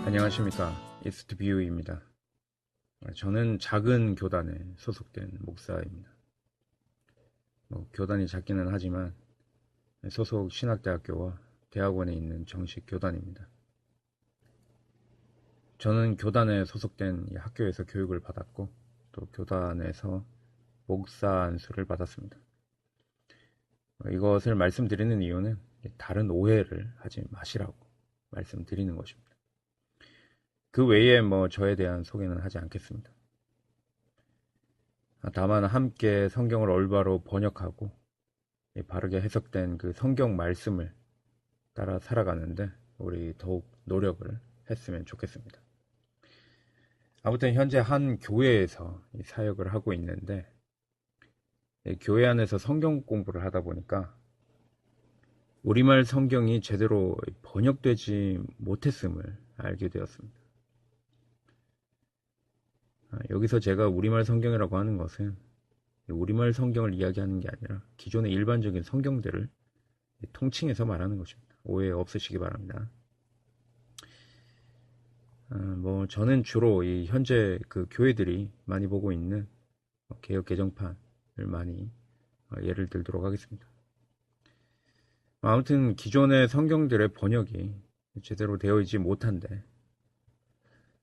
안녕하십니까. 이스트뷰입니다. 저는 작은 교단에 소속된 목사입니다. 교단이 작기는 하지만 소속 신학대학교와 대학원에 있는 정식 교단입니다. 저는 교단에 소속된 이 학교에서 교육을 받았고 또 교단에서 목사 안수를 받았습니다. 이것을 말씀드리는 이유는 다른 오해를 하지 마시라고 말씀드리는 것입니다. 그 외에 저에 대한 소개는 하지 않겠습니다. 다만 함께 성경을 올바로 번역하고 바르게 해석된 그 성경 말씀을 따라 살아가는데 우리 더욱 노력을 했으면 좋겠습니다. 아무튼 현재 한 교회에서 사역을 하고 있는데 교회 안에서 성경 공부를 하다 보니까 우리말 성경이 제대로 번역되지 못했음을 알게 되었습니다. 여기서 제가 우리말 성경이라고 하는 것은 우리말 성경을 이야기하는 게 아니라 기존의 일반적인 성경들을 통칭해서 말하는 것입니다. 오해 없으시기 바랍니다. 저는 주로 이 현재 그 교회들이 많이 보고 있는 개역 개정판을 많이 예를 들도록 하겠습니다. 아무튼 기존의 성경들의 번역이 제대로 되어 있지 못한데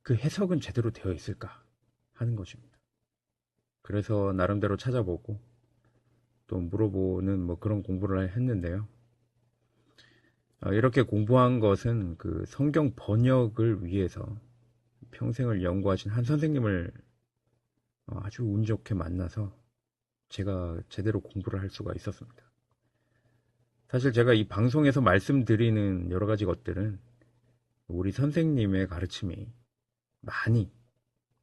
그 해석은 제대로 되어 있을까 하는 것입니다. 그래서 나름대로 찾아보고 또 물어보는 그런 공부를 했는데요. 이렇게 공부한 것은 그 성경 번역을 위해서 평생을 연구하신 한 선생님을 아주 운 좋게 만나서 제가 제대로 공부를 할 수가 있었습니다. 사실 제가 이 방송에서 말씀드리는 여러 가지 것들은 우리 선생님의 가르침이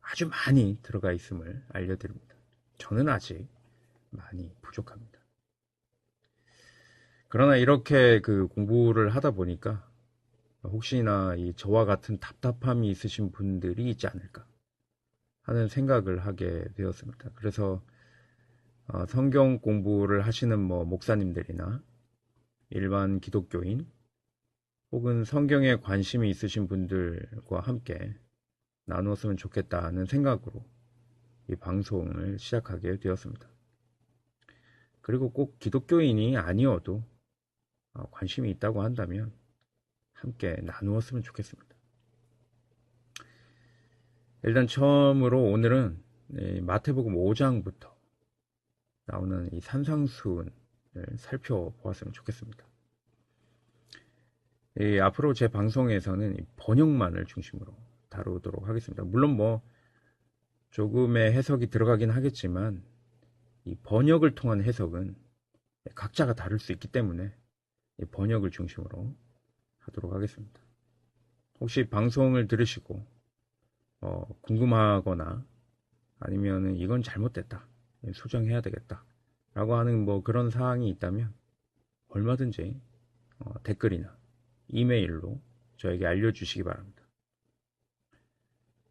아주 많이 들어가 있음을 알려드립니다. 저는 아직 많이 부족합니다. 그러나 이렇게 그 공부를 하다 보니까 혹시나 저와 같은 답답함이 있으신 분들이 있지 않을까 하는 생각을 하게 되었습니다. 그래서 성경 공부를 하시는 목사님들이나 일반 기독교인 혹은 성경에 관심이 있으신 분들과 함께 나누었으면 좋겠다는 생각으로 이 방송을 시작하게 되었습니다. 그리고 꼭 기독교인이 아니어도 관심이 있다고 한다면 함께 나누었으면 좋겠습니다. 일단 처음으로 오늘은 마태복음 5장부터 나오는 이 산상수훈을 살펴보았으면 좋겠습니다. 앞으로 제 방송에서는 번역만을 중심으로 다루도록 하겠습니다. 물론 조금의 해석이 들어가긴 하겠지만 이 번역을 통한 해석은 각자가 다를 수 있기 때문에 번역을 중심으로 하도록 하겠습니다. 혹시 방송을 들으시고 궁금하거나 아니면은 이건 잘못됐다, 수정해야 되겠다 라고 하는 그런 사항이 있다면 얼마든지 댓글이나 이메일로 저에게 알려주시기 바랍니다.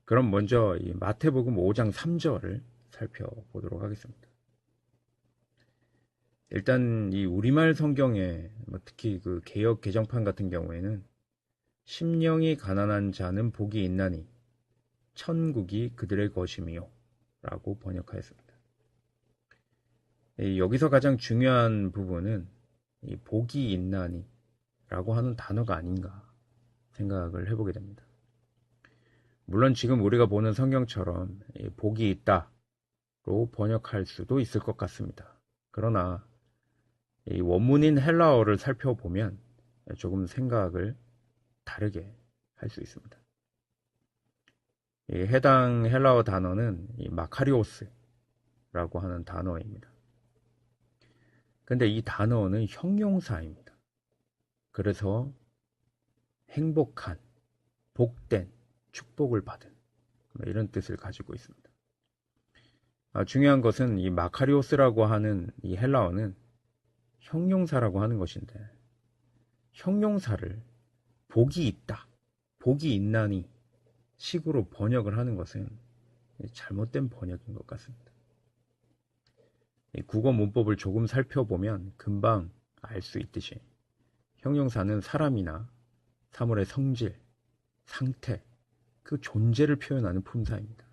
그럼 먼저 이 마태복음 5장 3절을 살펴보도록 하겠습니다. 일단 이 우리말 성경에 특히 그 개역 개정판 같은 경우에는 심령이 가난한 자는 복이 있나니 천국이 그들의 것이미요 라고 번역하였습니다. 여기서 가장 중요한 부분은 이 복이 있나니 라고 하는 단어가 아닌가 생각을 해보게 됩니다. 물론 지금 우리가 보는 성경처럼 복이 있다로 번역할 수도 있을 것 같습니다. 그러나 이 원문인 헬라어를 살펴보면 조금 생각을 다르게 할 수 있습니다. 해당 헬라어 단어는 마카리오스라고 하는 단어입니다. 근데 이 단어는 형용사입니다. 그래서 행복한, 복된, 축복을 받은 이런 뜻을 가지고 있습니다. 중요한 것은 이 마카리오스라고 하는 이 헬라어는 형용사라고 하는 것인데 형용사를 복이 있다, 복이 있나니 식으로 번역을 하는 것은 잘못된 번역인 것 같습니다. 국어 문법을 조금 살펴보면 금방 알 수 있듯이 형용사는 사람이나 사물의 성질, 상태 그 존재를 표현하는 품사입니다.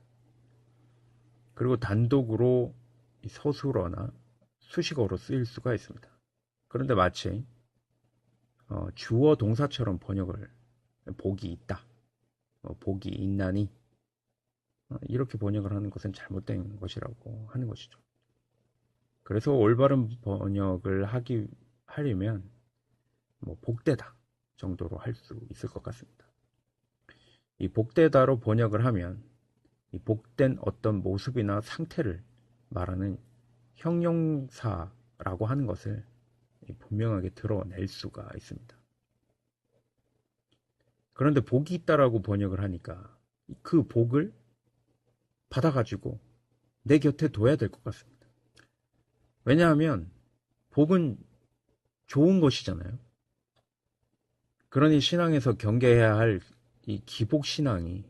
그리고 단독으로 서술어나 수식어로 쓰일 수가 있습니다. 그런데 마치 주어 동사처럼 번역을 복이 있다, 복이 있나니 이렇게 번역을 하는 것은 잘못된 것이라고 하는 것이죠. 그래서 올바른 번역을 하려면 복되다 정도로 할 수 있을 것 같습니다. 이 복되다로 번역을 하면 이 복된 어떤 모습이나 상태를 말하는 형용사라고 하는 것을 분명하게 드러낼 수가 있습니다. 그런데 복이 있다라고 번역을 하니까 그 복을 받아가지고 내 곁에 둬야 될 것 같습니다. 왜냐하면 복은 좋은 것이잖아요. 그러니 신앙에서 경계해야 할 이 기복 신앙이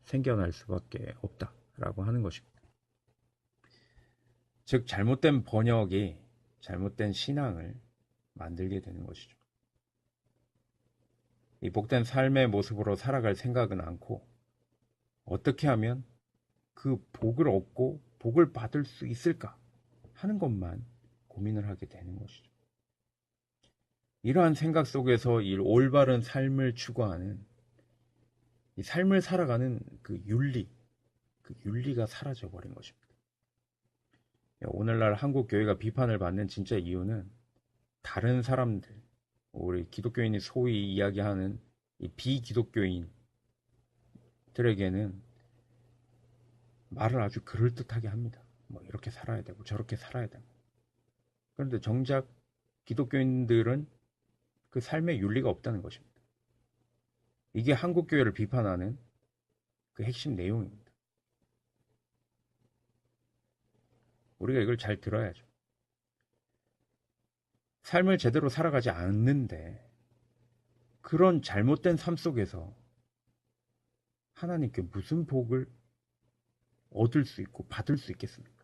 생겨날 수밖에 없다라고 하는 것입니다. 즉 잘못된 번역이 잘못된 신앙을 만들게 되는 것이죠. 이 복된 삶의 모습으로 살아갈 생각은 않고 어떻게 하면 그 복을 얻고 복을 받을 수 있을까 하는 것만 고민을 하게 되는 것이죠. 이러한 생각 속에서 이 올바른 삶을 추구하는 이 삶을 살아가는 그 윤리가 사라져 버린 것입니다. 오늘날 한국 교회가 비판을 받는 진짜 이유는 다른 사람들, 우리 기독교인이 소위 이야기하는 이 비기독교인들에게는 말을 아주 그럴듯하게 합니다. 이렇게 살아야 되고 저렇게 살아야 되고. 그런데 정작 기독교인들은 그 삶의 윤리가 없다는 것입니다. 이게 한국교회를 비판하는 그 핵심 내용입니다. 우리가 이걸 잘 들어야죠. 삶을 제대로 살아가지 않는데 그런 잘못된 삶 속에서 하나님께 무슨 복을 얻을 수 있고 받을 수 있겠습니까?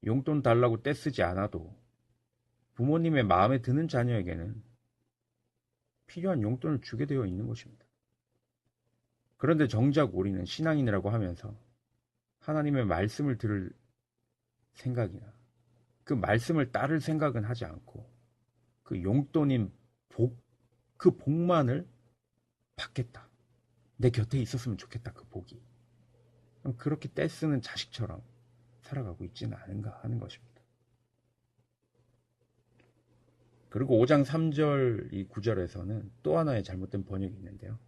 용돈 달라고 떼쓰지 않아도 부모님의 마음에 드는 자녀에게는 필요한 용돈을 주게 되어 있는 것입니다. 그런데 정작 우리는 신앙인이라고 하면서 하나님의 말씀을 들을 생각이나 그 말씀을 따를 생각은 하지 않고 그 용돈인 복, 그 복만을 받겠다. 내 곁에 있었으면 좋겠다. 그 복이. 그렇게 떼쓰는 자식처럼 살아가고 있지는 않은가 하는 것입니다. 그리고 5장 3절 이 9절에서는 또 하나의 잘못된 번역이 있는데요.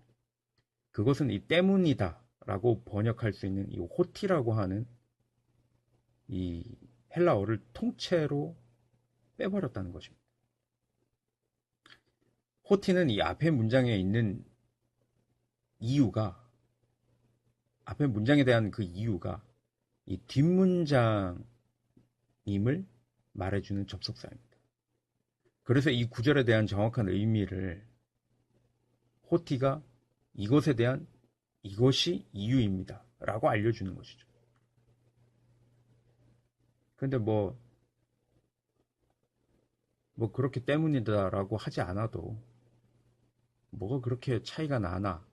그것은 이 때문이다 라고 번역할 수 있는 이 호티라고 하는 이 헬라어를 통째로 빼버렸다는 것입니다. 호티는 이 앞에 문장에 있는 이유가, 앞에 문장에 대한 그 이유가 이 뒷문장임을 말해주는 접속사입니다. 그래서 이 구절에 대한 정확한 의미를 호티가 이것에 대한 이것이 이유입니다 라고 알려주는 것이죠. 근데 그렇기 때문이다 라고 하지 않아도 뭐가 그렇게 차이가 나나,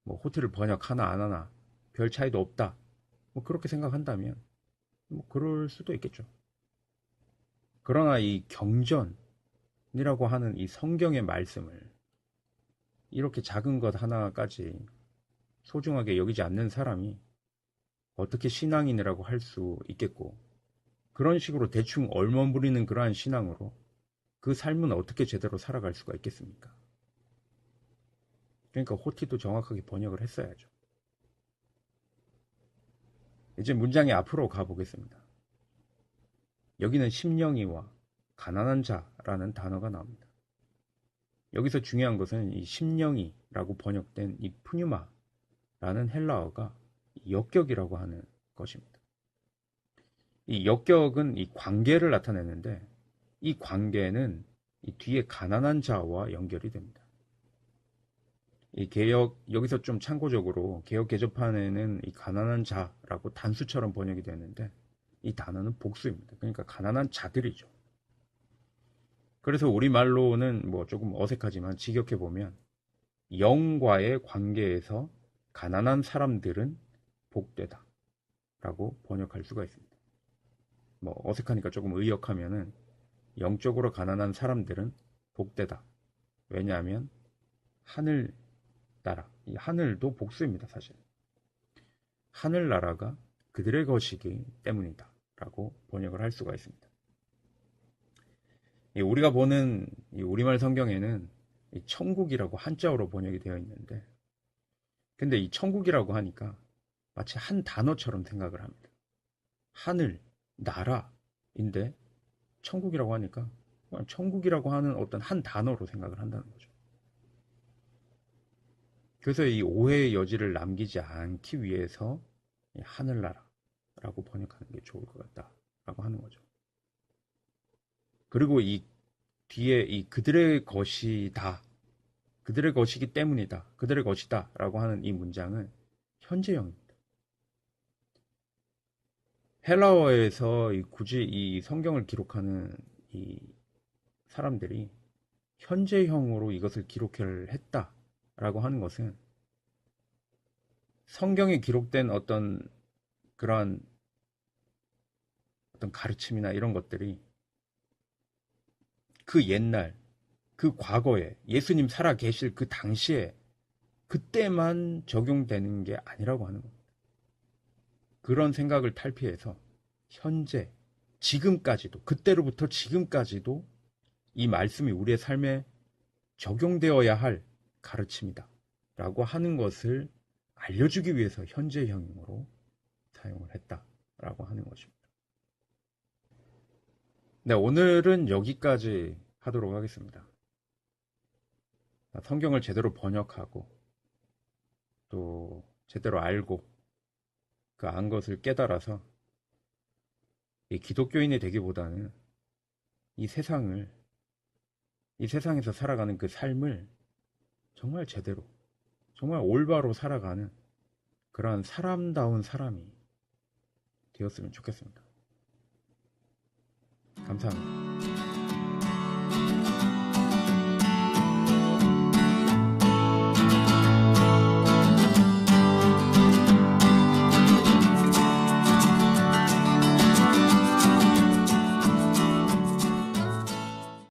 호티를 번역하나 안 하나 별 차이도 없다, 그렇게 생각한다면 그럴 수도 있겠죠. 그러나 이 경전이라고 하는 이 성경의 말씀을 이렇게 작은 것 하나까지 소중하게 여기지 않는 사람이 어떻게 신앙인이라고 할 수 있겠고, 그런 식으로 대충 얼머무리는 그러한 신앙으로 그 삶은 어떻게 제대로 살아갈 수가 있겠습니까? 그러니까 호티도 정확하게 번역을 했어야죠. 이제 문장의 앞으로 가보겠습니다. 여기는 심령이와 가난한 자라는 단어가 나옵니다. 여기서 중요한 것은 이 심령이라고 번역된 이 푸뉴마라는 헬라어가 역격이라고 하는 것입니다. 이 역격은 이 관계를 나타내는데 이 관계는 이 뒤에 가난한 자와 연결이 됩니다. 이 여기서 좀 참고적으로 개역 개정판에는 이 가난한 자라고 단수처럼 번역이 되는데 이 단어는 복수입니다. 그러니까 가난한 자들이죠. 그래서 우리말로는 조금 어색하지만 직역해 보면 영과의 관계에서 가난한 사람들은 복되다 라고 번역할 수가 있습니다. 뭐 어색하니까 조금 의역하면은 영적으로 가난한 사람들은 복되다. 왜냐하면 하늘나라, 이 하늘도 복수입니다. 사실 하늘나라가 그들의 것이기 때문이다 라고 번역을 할 수가 있습니다. 우리가 보는 이 우리말 성경에는 이 천국이라고 한자어로 번역이 되어 있는데, 근데 이 천국이라고 하니까 마치 한 단어처럼 생각을 합니다. 하늘, 나라인데 천국이라고 하니까 천국이라고 하는 어떤 한 단어로 생각을 한다는 거죠. 그래서 이 오해의 여지를 남기지 않기 위해서 이 하늘나라라고 번역하는 게 좋을 것 같다라고 하는 거죠. 그리고 이 뒤에 이 그들의 것이다, 그들의 것이기 때문이다, 그들의 것이다 라고 하는 이 문장은 현재형입니다. 헬라어에서 굳이 이 성경을 기록하는 이 사람들이 현재형으로 이것을 기록을 했다라고 하는 것은 성경에 기록된 어떤 그러한 어떤 가르침이나 이런 것들이 그 옛날, 그 과거에 예수님 살아 계실 그 당시에 그때만 적용되는 게 아니라고 하는 겁니다. 그런 생각을 탈피해서 현재, 지금까지도, 그때로부터 지금까지도 이 말씀이 우리의 삶에 적용되어야 할 가르침이다 라고 하는 것을 알려주기 위해서 현재형으로 사용을 했다라고 하는 것입니다. 네, 오늘은 여기까지 하도록 하겠습니다. 성경을 제대로 번역하고 또 제대로 알고 그 안 것을 깨달아서 이 기독교인이 되기보다는 이 세상에서 살아가는 그 삶을 정말 제대로, 정말 올바로 살아가는 그러한 사람다운 사람이 되었으면 좋겠습니다. 감사합니다.